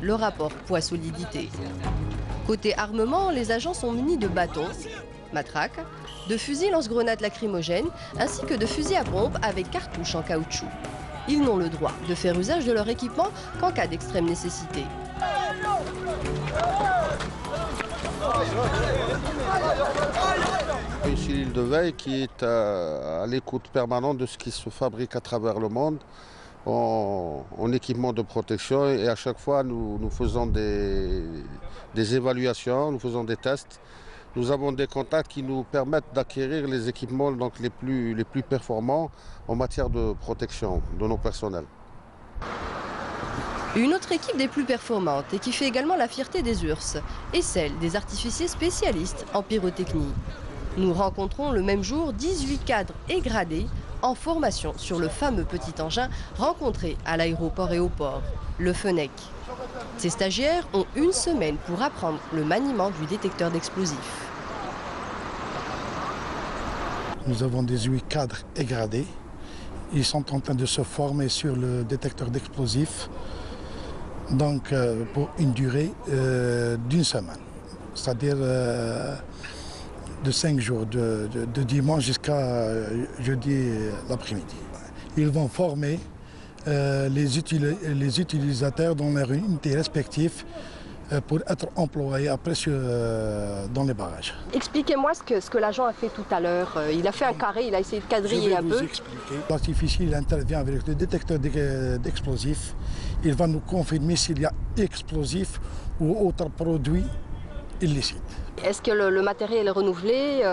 le rapport poids-solidité. Côté armement, les agents sont munis de bâtons, matraques, de fusils lance-grenades lacrymogènes ainsi que de fusils à pompe avec cartouches en caoutchouc. Ils n'ont le droit de faire usage de leur équipement qu'en cas d'extrême nécessité. Une cellule de veille qui est à l'écoute permanente de ce qui se fabrique à travers le monde en équipement de protection, et à chaque fois nous faisons des évaluations, nous faisons des tests. Nous avons des contacts qui nous permettent d'acquérir les équipements donc, les plus performants en matière de protection de nos personnels. Une autre équipe des plus performantes et qui fait également la fierté des URSS est celle des artificiers spécialistes en pyrotechnie. Nous rencontrons le même jour 18 cadres et gradés en formation sur le fameux petit engin rencontré à l'aéroport et au port, le Fenech. Ces stagiaires ont une semaine pour apprendre le maniement du détecteur d'explosifs. Nous avons 18 cadres et gradés. Ils sont en train de se former sur le détecteur d'explosifs donc, pour une durée d'une semaine, c'est-à-dire de 5 jours, de dimanche jusqu'à jeudi l'après-midi. Ils vont former les utilisateurs dans leurs unités respectives pour être employés après dans les barrages. Expliquez-moi ce que l'agent a fait tout à l'heure. Il a fait un carré, il a essayé de quadriller un peu. Je vais vous expliquer. L'artificier il intervient avec le détecteur d'explosifs. Il va nous confirmer s'il y a explosifs ou autres produits illicites. Est-ce que le matériel est renouvelé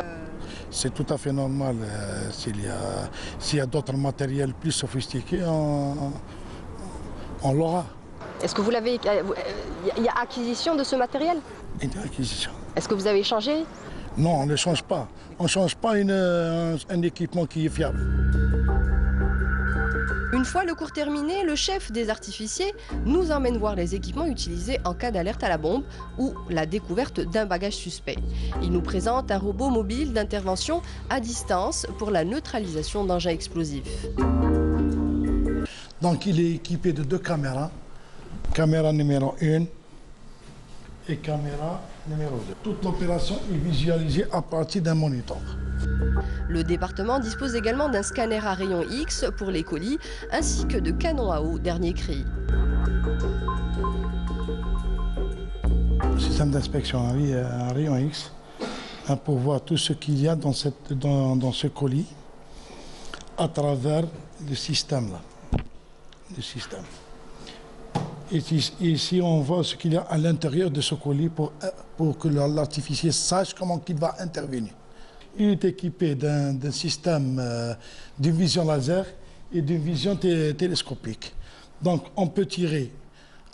C'est tout à fait normal. S'il y a d'autres matériels plus sophistiqués, on l'aura. Est-ce que vous l'avez... Il y a acquisition de ce matériel? Il y a acquisition. Est-ce que vous avez changé? Non, on ne change pas. On ne change pas un équipement qui est fiable. Une fois le cours terminé, le chef des artificiers nous emmène voir les équipements utilisés en cas d'alerte à la bombe ou la découverte d'un bagage suspect. Il nous présente un robot mobile d'intervention à distance pour la neutralisation d'engins explosifs. Donc il est équipé de 2 caméras. Caméra numéro 1 et caméra numéro 2. Toute l'opération est visualisée à partir d'un moniteur. Le département dispose également d'un scanner à rayon X pour les colis, ainsi que de canons à eau dernier cri. Le système d'inspection à rayon X pour voir tout ce qu'il y a dans ce colis à travers le système là. Le système. Et ici, on voit ce qu'il y a à l'intérieur de ce colis pour que l'artificier sache comment il va intervenir. Il est équipé d'un système de vision laser et d'une vision télescopique. Donc, on peut tirer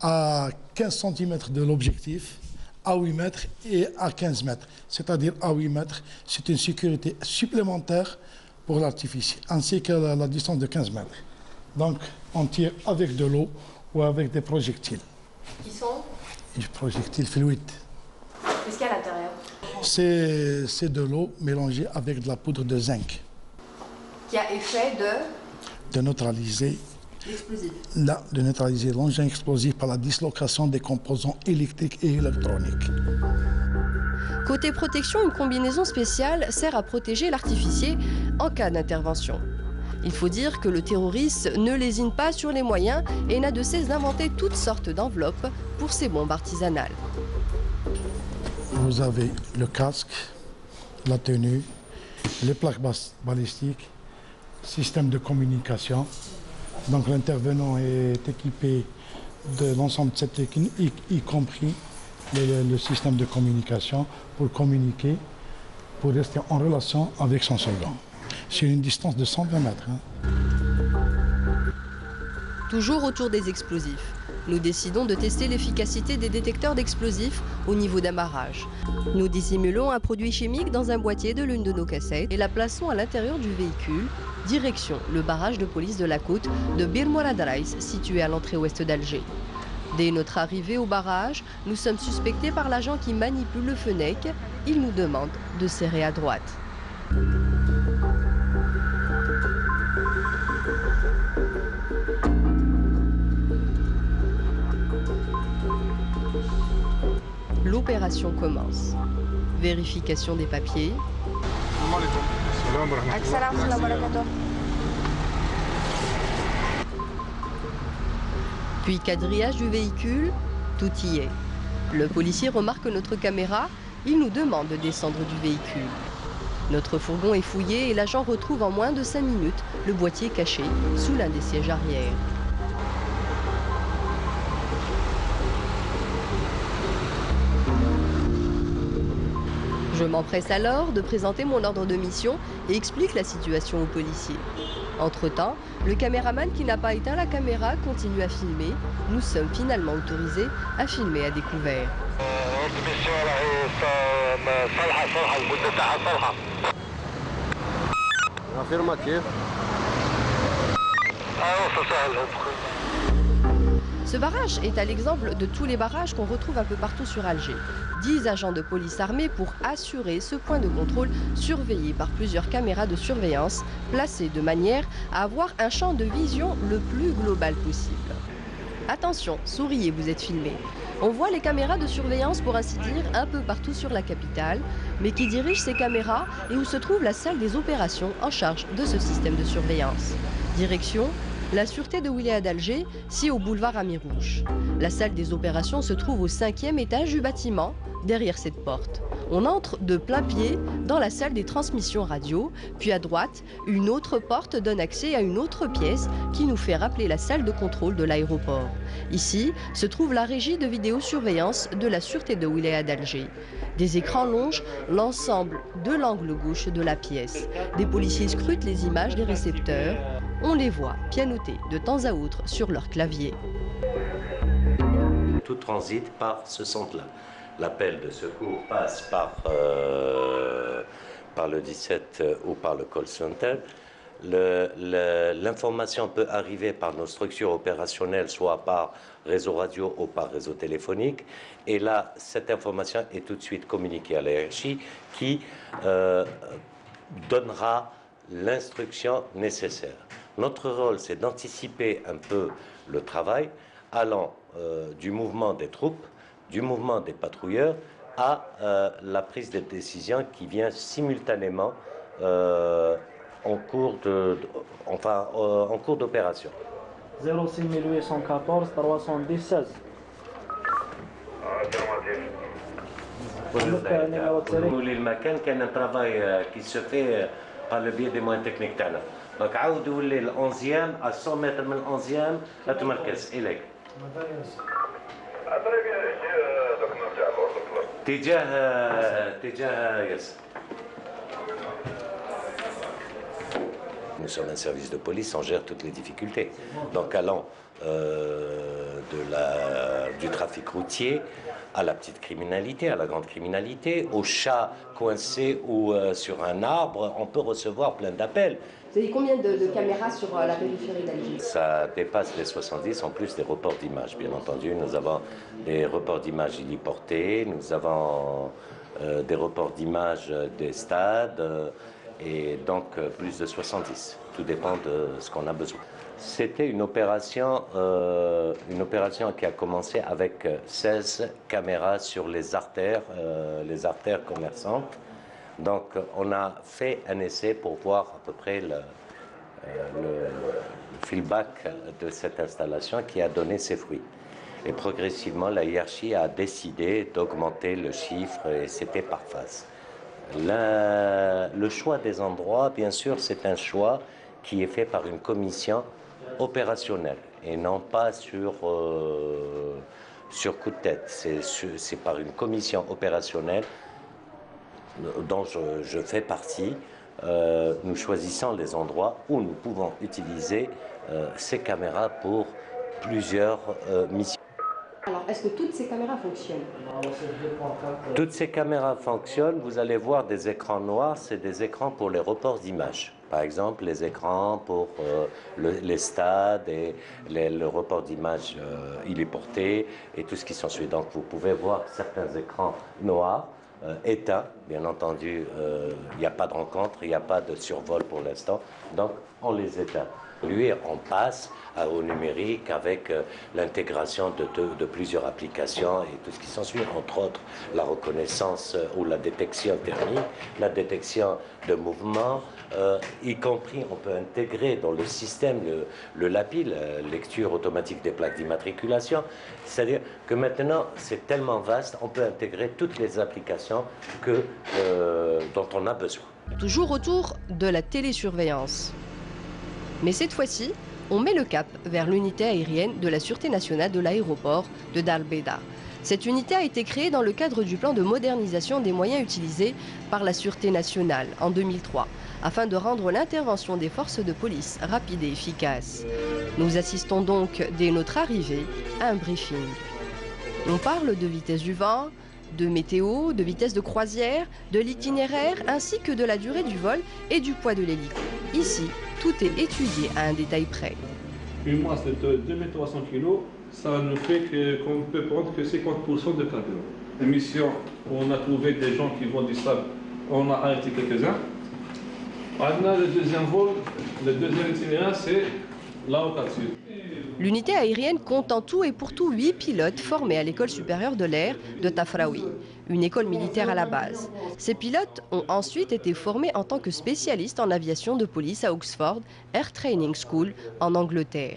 à 15 cm de l'objectif, à 8 mètres et à 15 mètres. C'est-à-dire à 8 mètres, c'est une sécurité supplémentaire pour l'artificier, ainsi que la distance de 15 mètres. Donc, on tire avec de l'eau ou avec des projectiles. Qui sont? Des projectiles fluides. Qu'est-ce qu'il y a à l'intérieur? C'est de l'eau mélangée avec de la poudre de zinc. Qui a effet de neutraliser l'explosif. De neutraliser l'engin explosif par la dislocation des composants électriques et électroniques. Côté protection, une combinaison spéciale sert à protéger l'artificier en cas d'intervention. Il faut dire que le terroriste ne lésine pas sur les moyens et n'a de cesse d'inventer toutes sortes d'enveloppes pour ses bombes artisanales. Vous avez le casque, la tenue, les plaques balistiques, système de communication. Donc l'intervenant est équipé de l'ensemble de cette technique, y compris le système de communication pour communiquer, pour rester en relation avec son second. C'est une distance de 120 mètres. Toujours autour des explosifs, nous décidons de tester l'efficacité des détecteurs d'explosifs au niveau d'un barrage. Nous dissimulons un produit chimique dans un boîtier de l'une de nos cassettes et la plaçons à l'intérieur du véhicule, direction le barrage de police de la côte de Bir Morad Reis, situé à l'entrée ouest d'Alger. Dès notre arrivée au barrage, nous sommes suspectés par l'agent qui manipule le Fenech. Il nous demande de serrer à droite. L'opération commence. Vérification des papiers. Puis quadrillage du véhicule, tout y est. Le policier remarque notre caméra, il nous demande de descendre du véhicule. Notre fourgon est fouillé et l'agent retrouve en moins de 5 minutes le boîtier caché sous l'un des sièges arrière. Je m'empresse alors de présenter mon ordre de mission et explique la situation aux policiers. Entre-temps, le caméraman qui n'a pas éteint la caméra continue à filmer. Nous sommes finalement autorisés à filmer à découvert. Affirmatif. Ce barrage est à l'exemple de tous les barrages qu'on retrouve un peu partout sur Alger. 10 agents de police armés pour assurer ce point de contrôle surveillé par plusieurs caméras de surveillance placées de manière à avoir un champ de vision le plus global possible. Attention, souriez, vous êtes filmés. On voit les caméras de surveillance, pour ainsi dire, un peu partout sur la capitale, mais qui dirige ces caméras et où se trouve la salle des opérations en charge de ce système de surveillance. Direction la sûreté de Wilaya d'Alger, si au boulevard Amirouche. La salle des opérations se trouve au 5e étage du bâtiment, derrière cette porte. On entre de plein pied dans la salle des transmissions radio, puis à droite, une autre porte donne accès à une autre pièce qui nous fait rappeler la salle de contrôle de l'aéroport. Ici se trouve la régie de vidéosurveillance de la sûreté de Wilaya d'Alger. Des écrans longent l'ensemble de l'angle gauche de la pièce. Des policiers scrutent les images des récepteurs. On les voit pianoter de temps à autre sur leur clavier. Tout transite par ce centre-là. L'appel de secours passe par le 17 ou par le call center. L'information peut arriver par nos structures opérationnelles, soit par réseau radio ou par réseau téléphonique. Et là, cette information est tout de suite communiquée à la hiérarchie qui donnera l'instruction nécessaire. Notre rôle, c'est d'anticiper un peu le travail allant du mouvement des troupes, du mouvement des patrouilleurs à la prise de décision qui vient simultanément en cours d'opération. 06814 310 16. المكان كان un travail qui se fait par le biais des moyens techniques تاعنا. دونك عاودوا لي ال 11e à 100 متر من ال 11e لا تمركز إليك. تجاه ياسر. Nous sommes un service de police, on gère toutes les difficultés. Donc allant du trafic routier à la petite criminalité, à la grande criminalité, aux chats coincés ou sur un arbre, on peut recevoir plein d'appels. Vous avez combien de caméras sur la périphérie d'Alger? Ça dépasse les 70, en plus des reports d'images, bien entendu. Nous avons des reports d'images héliportés, nous avons des reports d'images des stades, et donc plus de 70. Tout dépend de ce qu'on a besoin. C'était une opération qui a commencé avec 16 caméras sur les artères commerçantes. Donc on a fait un essai pour voir à peu près le feedback de cette installation qui a donné ses fruits. Et progressivement, la hiérarchie a décidé d'augmenter le chiffre et c'était par phase. Le choix des endroits, bien sûr, c'est un choix qui est fait par une commission opérationnelle et non pas sur coup de tête. C'est par une commission opérationnelle dont je fais partie. Nous choisissons les endroits où nous pouvons utiliser ces caméras pour plusieurs missions. Alors, est-ce que toutes ces caméras fonctionnent? Toutes ces caméras fonctionnent. Vous allez voir des écrans noirs, c'est des écrans pour les reports d'images. Par exemple, les écrans pour les stades et le report d'images héliportés et tout ce qui s'ensuit. Donc, vous pouvez voir certains écrans noirs, éteints. Bien entendu, il n'y a pas de rencontre, il n'y a pas de survol pour l'instant. Donc, on les éteint. Lui, on passe au numérique avec l'intégration de plusieurs applications et tout ce qui s'ensuit, entre autres la reconnaissance ou la détection thermique, la détection de mouvement, y compris on peut intégrer dans le système le LAPI, la lecture automatique des plaques d'immatriculation. C'est-à-dire que maintenant c'est tellement vaste, on peut intégrer toutes les applications dont on a besoin. Toujours autour de la télésurveillance. Mais cette fois-ci, on met le cap vers l'unité aérienne de la Sûreté nationale de l'aéroport de Darbeda. Cette unité a été créée dans le cadre du plan de modernisation des moyens utilisés par la Sûreté nationale en 2003, afin de rendre l'intervention des forces de police rapide et efficace. Nous assistons donc, dès notre arrivée, à un briefing. On parle de vitesse du vent, de météo, de vitesse de croisière, de l'itinéraire, ainsi que de la durée du vol et du poids de l'hélico. Ici, tout est étudié à un détail près. Une masse de 2300 kg, ça nous fait qu'on ne peut prendre que 50% de carburant. L'émission, on a trouvé des gens qui vendent du sable, on a arrêté quelques-uns. Maintenant, le deuxième vol, le deuxième itinéraire, c'est là au Sud. L'unité aérienne compte en tout et pour tout 8 pilotes formés à l'école supérieure de l'air de Tafraoui, une école militaire à la base. Ces pilotes ont ensuite été formés en tant que spécialistes en aviation de police à Oxford Air Training School en Angleterre.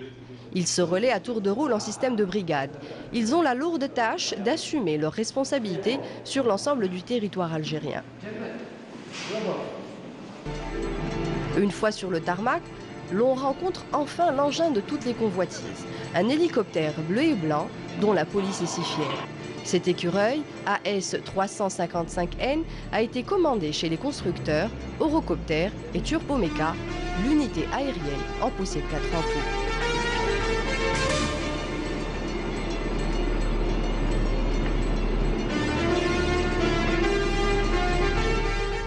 Ils se relaient à tour de rôle en système de brigade. Ils ont la lourde tâche d'assumer leurs responsabilités sur l'ensemble du territoire algérien. Une fois sur le tarmac, l'on rencontre enfin l'engin de toutes les convoitises, un hélicoptère bleu et blanc dont la police est si fière. Cet écureuil, AS355N, a été commandé chez les constructeurs Eurocopter et Turbomeca, l'unité aérienne en possède 4 en tout.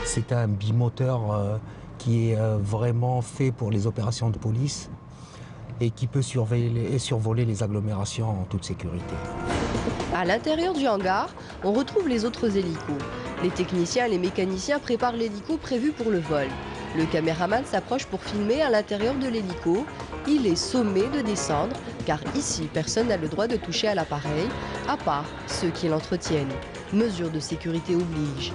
C'est un bimoteur qui est vraiment fait pour les opérations de police et qui peut surveiller et survoler les agglomérations en toute sécurité. À l'intérieur du hangar, on retrouve les autres hélicos. Les techniciens et les mécaniciens préparent l'hélico prévu pour le vol. Le caméraman s'approche pour filmer à l'intérieur de l'hélico. Il est sommé de descendre, car ici, personne n'a le droit de toucher à l'appareil, à part ceux qui l'entretiennent. Mesure de sécurité oblige.